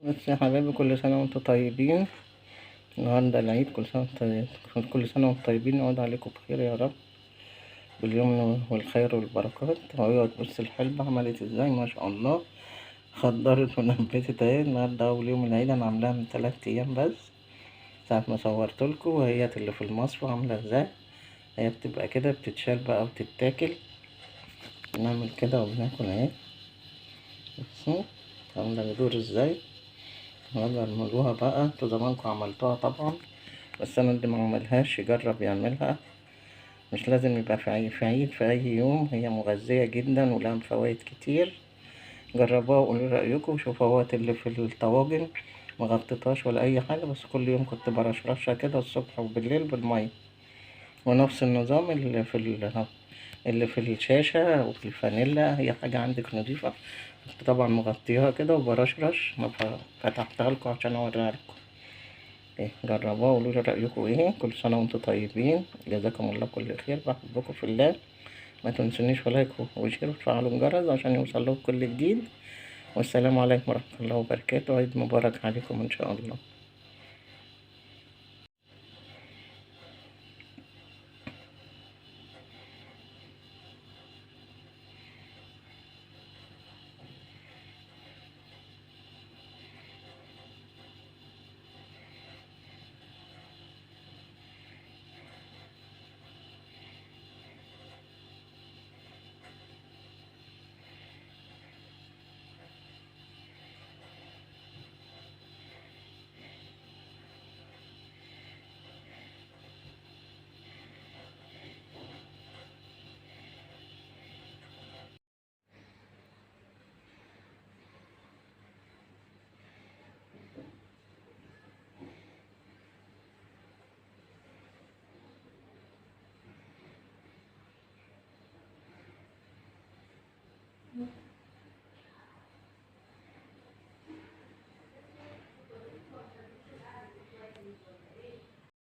بس يا حبايبي، كل سنة وانتم طيبين. النهاردة العيد، كل سنة وانتم طيبين، يعود عليكم بخير يا رب، باليمن والخير والبركات. وهي بص الحلبة عملت ازاي، ما شاء الله. خضرت ونبتت اهي. النهاردة أول يوم العيد، أنا عاملاها من 3 أيام بس، ساعة ما صورتلكوا. وهي اللي في المصفى عاملة ازاي. هي بتبقى كده، بتتشال بقى وتتاكل. نعمل كده وبناكل اهي. بصوا عاملة جذور ازاي. يلا اعملوها بقى، انتوا زمانكوا عملتوها طبعا، بس انا اللي ما عملهاش يجرب يعملها. مش لازم يبقى في عيد، في اي يوم. هي مغذية جدا ولها فوائد كتير. جربوها وقولوا رأيكم. وشوفوا اهوت اللي في الطواجن، مغطيتهاش ولا اي حاجة، بس كل يوم كنت برشرشها كده الصبح وبالليل بالمية. ونفس النظام اللي في الشاشة وفي الفانيلا، هي حاجة عندك نضيفة. كنت طبعا مغطيها كده وبرشرش، ما فتحتها لكم عشان اوريها لكم. ايه، جربوها وقولوا لي رأيكم ايه. كل سنة وانتم طيبين، جزاكم الله كل خير، بحبكم في الله. ما تنسونيش في لايك وشير وتفعلوا الجرس عشان يوصل لكم كل جديد. والسلام عليكم ورحمة الله وبركاته. عيد مبارك عليكم ان شاء الله.